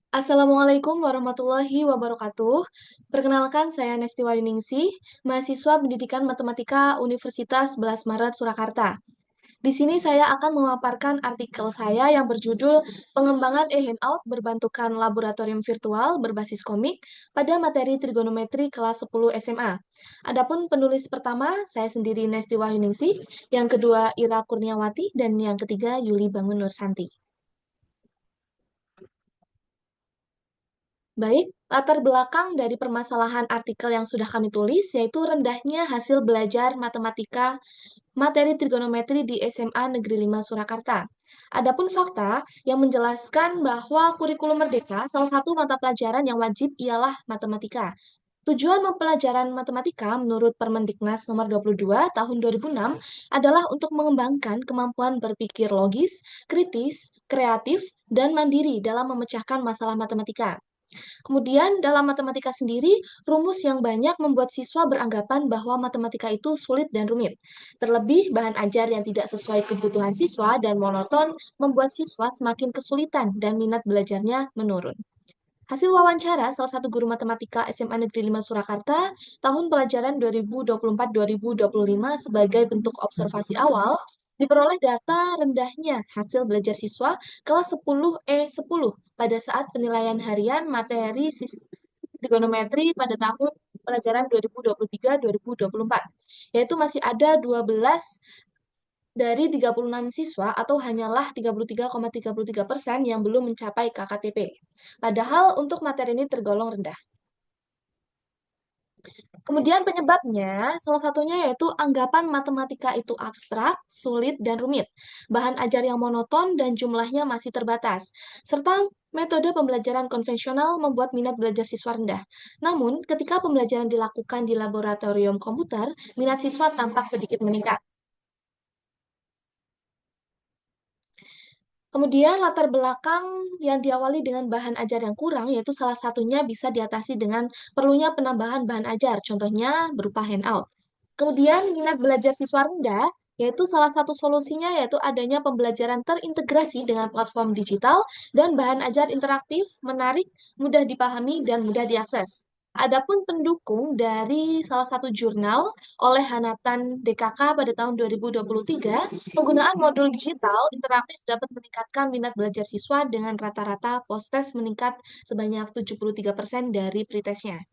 Assalamualaikum warahmatullahi wabarakatuh. Perkenalkan, saya Nesti Wadiningsih, mahasiswa Pendidikan Matematika Universitas 11 Maret Surakarta. Di sini saya akan memaparkan artikel saya yang berjudul Pengembangan e-handout berbantukan laboratorium virtual berbasis komik pada materi trigonometri kelas 10 SMA. Adapun penulis pertama, saya sendiri Nesti Wadiningsih, yang kedua Ira Kurniawati, dan yang ketiga Yuli Bangun Nursanti. Baik, latar belakang dari permasalahan artikel yang sudah kami tulis yaitu rendahnya hasil belajar matematika materi trigonometri di SMA Negeri 5 Surakarta. Adapun fakta yang menjelaskan bahwa kurikulum merdeka salah satu mata pelajaran yang wajib ialah matematika. Tujuan pembelajaran matematika menurut Permendiknas nomor 22 tahun 2006 adalah untuk mengembangkan kemampuan berpikir logis, kritis, kreatif, dan mandiri dalam memecahkan masalah matematika. Kemudian, dalam matematika sendiri, rumus yang banyak membuat siswa beranggapan bahwa matematika itu sulit dan rumit. Terlebih, bahan ajar yang tidak sesuai kebutuhan siswa dan monoton membuat siswa semakin kesulitan dan minat belajarnya menurun. Hasil wawancara salah satu guru matematika SMA Negeri 5 Surakarta tahun pelajaran 2024-2025 sebagai bentuk observasi awal diperoleh data rendahnya hasil belajar siswa kelas 10E10 pada saat penilaian harian materi trigonometri pada tahun pelajaran 2023-2024, yaitu masih ada 12 dari 36 siswa atau hanyalah 33,33% yang belum mencapai KKTP. Padahal untuk materi ini tergolong rendah. Kemudian penyebabnya, salah satunya yaitu anggapan matematika itu abstrak, sulit, dan rumit, bahan ajar yang monoton, dan jumlahnya masih terbatas, serta metode pembelajaran konvensional membuat minat belajar siswa rendah. Namun, ketika pembelajaran dilakukan di laboratorium komputer, minat siswa tampak sedikit meningkat. Kemudian latar belakang yang diawali dengan bahan ajar yang kurang, yaitu salah satunya bisa diatasi dengan perlunya penambahan bahan ajar, contohnya berupa handout. Kemudian minat belajar siswa rendah, yaitu salah satu solusinya yaitu adanya pembelajaran terintegrasi dengan platform digital dan bahan ajar interaktif, menarik, mudah dipahami, dan mudah diakses. Adapun pendukung dari salah satu jurnal oleh Hanatan DKK pada tahun 2023, penggunaan modul digital interaktif dapat meningkatkan minat belajar siswa dengan rata-rata post-test meningkat sebanyak 73% dari pretestnya.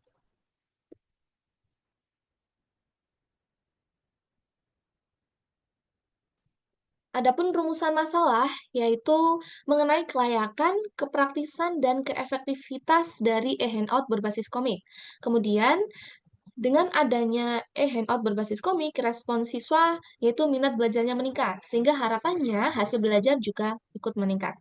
Adapun rumusan masalah yaitu mengenai kelayakan, kepraktisan, dan keefektivitas dari e-handout berbasis komik. Kemudian, dengan adanya e-handout berbasis komik, respon siswa yaitu minat belajarnya meningkat, sehingga harapannya hasil belajar juga ikut meningkat.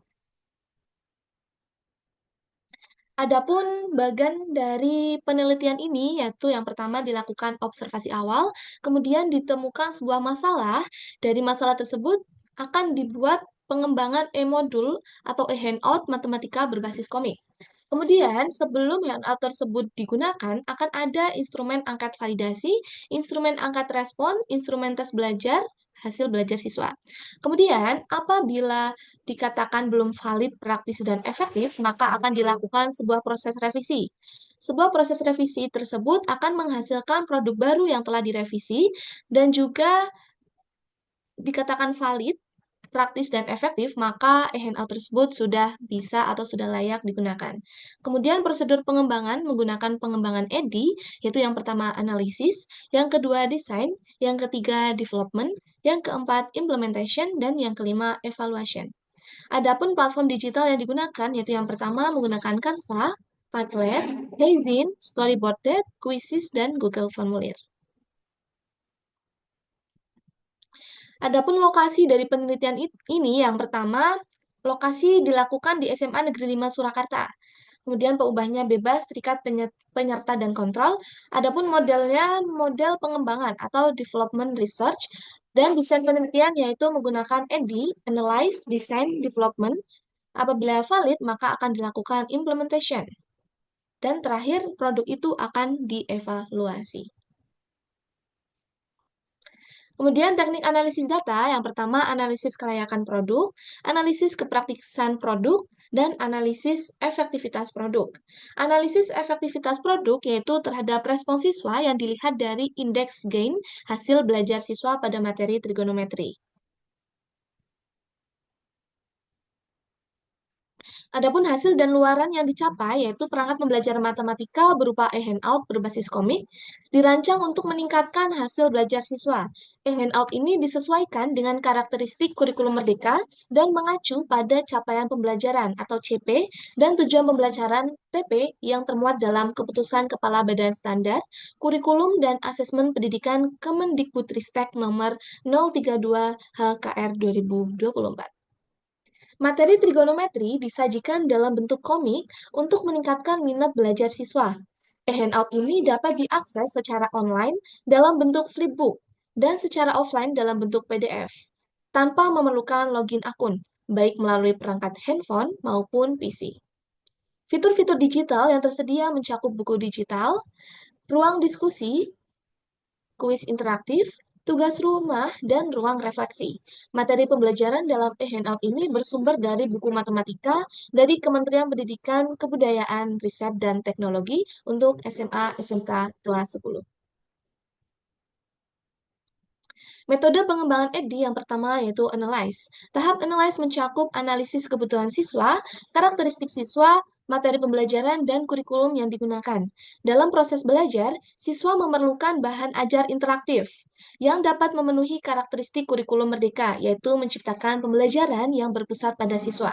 Adapun bagian dari penelitian ini, yaitu yang pertama dilakukan observasi awal, kemudian ditemukan sebuah masalah, dari masalah tersebut akan dibuat pengembangan e-modul atau e-handout matematika berbasis komik. Kemudian, sebelum handout tersebut digunakan, akan ada instrumen angkat validasi, instrumen angkat respon, instrumen tes belajar, hasil belajar siswa. Kemudian, apabila dikatakan belum valid, praktis, dan efektif, maka akan dilakukan sebuah proses revisi. Sebuah proses revisi tersebut akan menghasilkan produk baru yang telah direvisi dan juga dikatakan valid, praktis, dan efektif, maka e-handout tersebut sudah bisa atau sudah layak digunakan. Kemudian prosedur pengembangan menggunakan pengembangan EDI, yaitu yang pertama analisis, yang kedua desain, yang ketiga development, yang keempat implementation, dan yang kelima evaluation. Adapun platform digital yang digunakan, yaitu yang pertama menggunakan Canva, Padlet, Heyzin, Storyboarded, Quizzes, dan Google Formulir. Adapun lokasi dari penelitian ini, yang pertama, lokasi dilakukan di SMA Negeri 5 Surakarta. Kemudian peubahnya bebas, terikat penyerta dan kontrol. Adapun modelnya model pengembangan atau development research dan desain penelitian yaitu menggunakan EDI, Analyze, Design, Development. Apabila valid, maka akan dilakukan implementation. Dan terakhir, produk itu akan dievaluasi. Kemudian teknik analisis data, yang pertama analisis kelayakan produk, analisis kepraktisan produk, dan analisis efektivitas produk. Analisis efektivitas produk yaitu terhadap respon siswa yang dilihat dari indeks gain hasil belajar siswa pada materi trigonometri. Adapun hasil dan luaran yang dicapai yaitu perangkat pembelajaran matematika berupa e-handout berbasis komik dirancang untuk meningkatkan hasil belajar siswa. E-handout ini disesuaikan dengan karakteristik kurikulum merdeka dan mengacu pada capaian pembelajaran atau CP dan tujuan pembelajaran TP yang termuat dalam Keputusan Kepala Badan Standar, Kurikulum dan Asesmen Pendidikan Kemendikbudristek nomor 032 HKR 2024. Materi trigonometri disajikan dalam bentuk komik untuk meningkatkan minat belajar siswa. E-handout ini dapat diakses secara online dalam bentuk flipbook dan secara offline dalam bentuk PDF, tanpa memerlukan login akun, baik melalui perangkat handphone maupun PC. Fitur-fitur digital yang tersedia mencakup buku digital, ruang diskusi, kuis interaktif, tugas rumah, dan ruang refleksi. Materi pembelajaran dalam e-handout ini bersumber dari buku matematika dari Kementerian Pendidikan, Kebudayaan, Riset, dan Teknologi untuk SMA SMK kelas 10. Metode pengembangan EDI yang pertama yaitu analyze. Tahap analyze mencakup analisis kebutuhan siswa, karakteristik siswa, materi pembelajaran, dan kurikulum yang digunakan. Dalam proses belajar, siswa memerlukan bahan ajar interaktif yang dapat memenuhi karakteristik kurikulum merdeka, yaitu menciptakan pembelajaran yang berpusat pada siswa.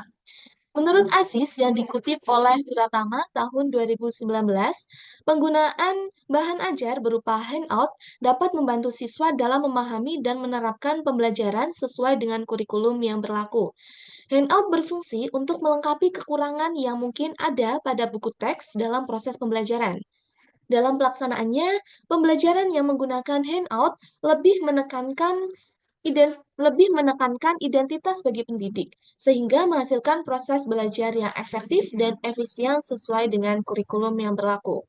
Menurut Aziz yang dikutip oleh Wiratama tahun 2019, penggunaan bahan ajar berupa handout dapat membantu siswa dalam memahami dan menerapkan pembelajaran sesuai dengan kurikulum yang berlaku. Handout berfungsi untuk melengkapi kekurangan yang mungkin ada pada buku teks dalam proses pembelajaran. Dalam pelaksanaannya, pembelajaran yang menggunakan handout lebih menekankan identitas bagi pendidik, sehingga menghasilkan proses belajar yang efektif dan efisien sesuai dengan kurikulum yang berlaku.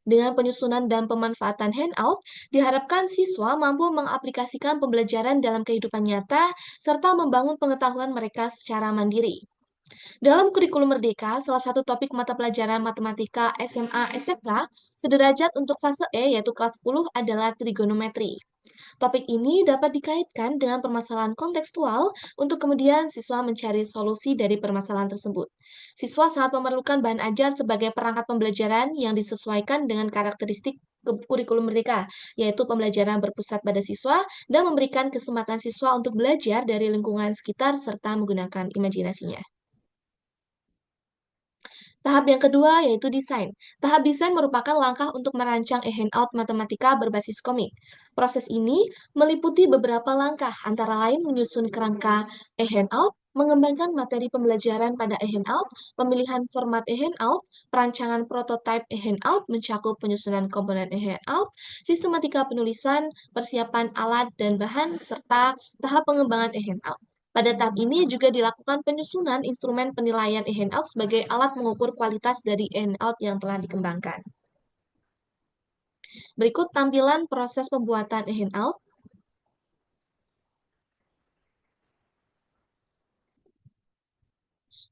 Dengan penyusunan dan pemanfaatan handout, diharapkan siswa mampu mengaplikasikan pembelajaran dalam kehidupan nyata serta membangun pengetahuan mereka secara mandiri. Dalam kurikulum Merdeka, salah satu topik mata pelajaran matematika SMA SMK sederajat untuk fase E yaitu kelas 10 adalah trigonometri. Topik ini dapat dikaitkan dengan permasalahan kontekstual untuk kemudian siswa mencari solusi dari permasalahan tersebut. Siswa sangat memerlukan bahan ajar sebagai perangkat pembelajaran yang disesuaikan dengan karakteristik kurikulum mereka, yaitu pembelajaran berpusat pada siswa dan memberikan kesempatan siswa untuk belajar dari lingkungan sekitar serta menggunakan imajinasinya. Tahap yang kedua yaitu desain. Tahap desain merupakan langkah untuk merancang e-handout matematika berbasis komik. Proses ini meliputi beberapa langkah, antara lain menyusun kerangka e-handout, mengembangkan materi pembelajaran pada e-handout, pemilihan format e-handout, perancangan prototipe e-handout mencakup penyusunan komponen e-handout, sistematika penulisan, persiapan alat dan bahan, serta tahap pengembangan e-handout. Pada tahap ini juga dilakukan penyusunan instrumen penilaian e-handout sebagai alat mengukur kualitas dari e-handout yang telah dikembangkan. Berikut tampilan proses pembuatan e-handout.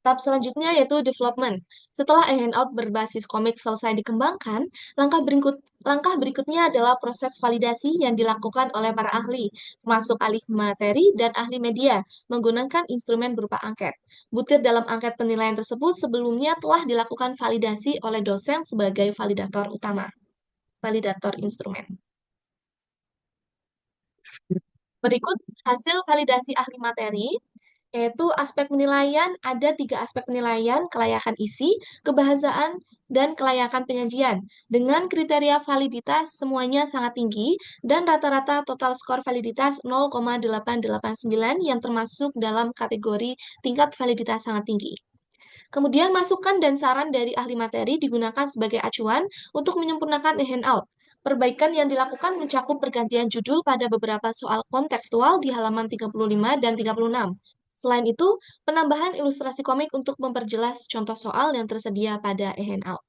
Tahap selanjutnya yaitu development. Setelah e-handout berbasis komik selesai dikembangkan, langkah berikutnya adalah proses validasi yang dilakukan oleh para ahli, termasuk ahli materi dan ahli media, menggunakan instrumen berupa angket. Butir dalam angket penilaian tersebut sebelumnya telah dilakukan validasi oleh dosen sebagai validator utama, validator instrumen. Berikut hasil validasi ahli materi, yaitu aspek penilaian, ada 3 aspek penilaian, kelayakan isi, kebahasaan, dan kelayakan penyajian. Dengan kriteria validitas semuanya sangat tinggi, dan rata-rata total skor validitas 0,889 yang termasuk dalam kategori tingkat validitas sangat tinggi. Kemudian masukan dan saran dari ahli materi digunakan sebagai acuan untuk menyempurnakan e-handout. Perbaikan yang dilakukan mencakup pergantian judul pada beberapa soal kontekstual di halaman 35 dan 36. Selain itu, penambahan ilustrasi komik untuk memperjelas contoh soal yang tersedia pada e-handout.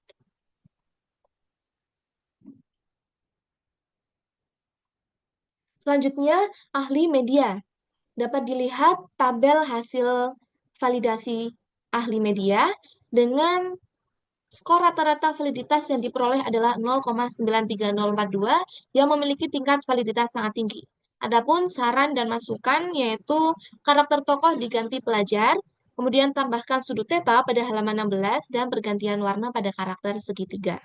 Selanjutnya, ahli media. Dapat dilihat tabel hasil validasi ahli media dengan skor rata-rata validitas yang diperoleh adalah 0,93042 yang memiliki tingkat validitas sangat tinggi. Adapun saran dan masukan yaitu karakter tokoh diganti pelajar, kemudian tambahkan sudut theta pada halaman 16 dan pergantian warna pada karakter segitiga.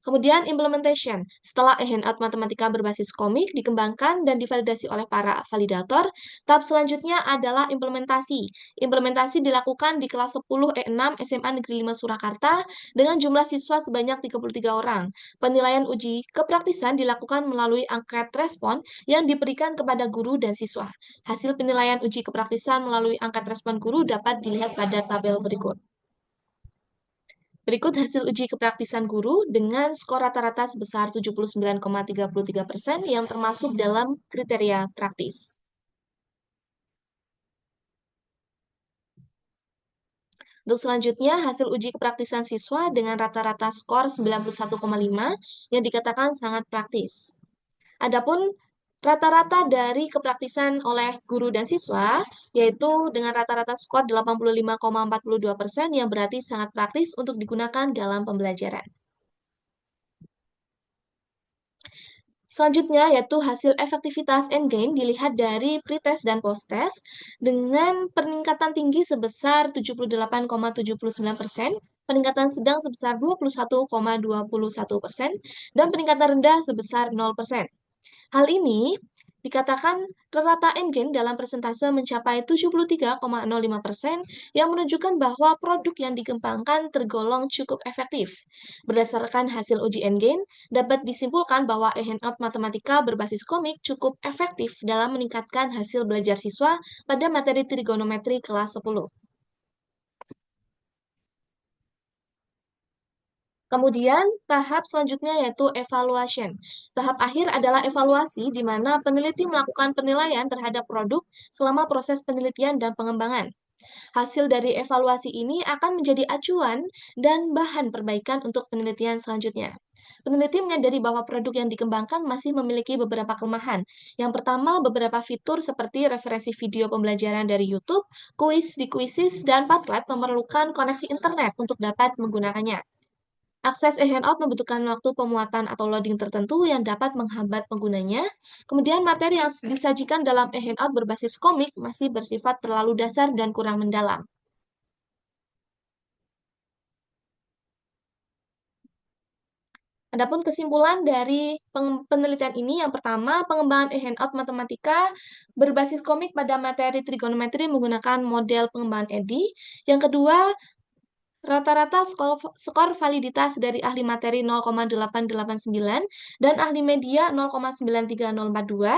Kemudian implementation. Setelah handout matematika berbasis komik dikembangkan dan divalidasi oleh para validator, tahap selanjutnya adalah implementasi. Implementasi dilakukan di kelas 10 E6 SMA Negeri 5 Surakarta dengan jumlah siswa sebanyak 33 orang. Penilaian uji kepraktisan dilakukan melalui angket respon yang diberikan kepada guru dan siswa. Hasil penilaian uji kepraktisan melalui angket respon guru dapat dilihat pada tabel berikut. Berikut hasil uji kepraktisan guru dengan skor rata-rata sebesar 79,33% yang termasuk dalam kriteria praktis. Untuk selanjutnya, hasil uji kepraktisan siswa dengan rata-rata skor 91,5 yang dikatakan sangat praktis. Adapun rata-rata dari kepraktisan oleh guru dan siswa, yaitu dengan rata-rata skor 85,42% yang berarti sangat praktis untuk digunakan dalam pembelajaran. Selanjutnya yaitu hasil efektivitas endgain dilihat dari pretest dan posttest dengan peningkatan tinggi sebesar 78,79%, peningkatan sedang sebesar 21,21%, dan peningkatan rendah sebesar 0%. Hal ini dikatakan rata endgain dalam persentase mencapai 73,05% yang menunjukkan bahwa produk yang dikembangkan tergolong cukup efektif. Berdasarkan hasil uji endgain, dapat disimpulkan bahwa handout matematika berbasis komik cukup efektif dalam meningkatkan hasil belajar siswa pada materi trigonometri kelas 10. Kemudian, tahap selanjutnya yaitu evaluation. Tahap akhir adalah evaluasi, di mana peneliti melakukan penilaian terhadap produk selama proses penelitian dan pengembangan. Hasil dari evaluasi ini akan menjadi acuan dan bahan perbaikan untuk penelitian selanjutnya. Peneliti menyadari bahwa produk yang dikembangkan masih memiliki beberapa kelemahan. Yang pertama, beberapa fitur seperti referensi video pembelajaran dari YouTube, kuis di Quizizz, dan Padlet memerlukan koneksi internet untuk dapat menggunakannya. Akses e-handout membutuhkan waktu pemuatan atau loading tertentu yang dapat menghambat penggunanya. Kemudian materi yang disajikan dalam e-handout berbasis komik masih bersifat terlalu dasar dan kurang mendalam. Adapun kesimpulan dari penelitian ini, yang pertama, pengembangan e-handout matematika berbasis komik pada materi trigonometri menggunakan model pengembangan EDI. Yang kedua, rata-rata skor validitas dari ahli materi 0,889 dan ahli media 0,93042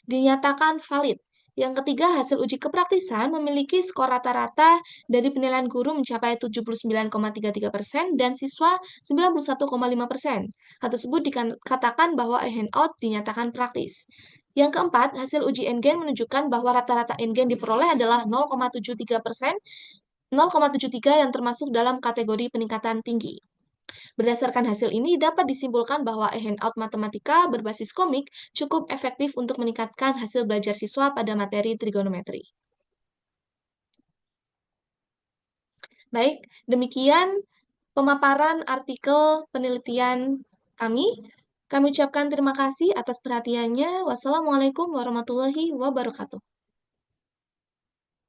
dinyatakan valid. Yang ketiga, hasil uji kepraktisan memiliki skor rata-rata dari penilaian guru mencapai 79,33% dan siswa 91,5%. Hal tersebut dikatakan bahwa handout dinyatakan praktis. Yang keempat, hasil uji endgain menunjukkan bahwa rata-rata endgain diperoleh adalah 0,73%, 0,73 yang termasuk dalam kategori peningkatan tinggi. Berdasarkan hasil ini, dapat disimpulkan bahwa handout matematika berbasis komik cukup efektif untuk meningkatkan hasil belajar siswa pada materi trigonometri. Baik, demikian pemaparan artikel penelitian kami. Kami ucapkan terima kasih atas perhatiannya. Wassalamualaikum warahmatullahi wabarakatuh.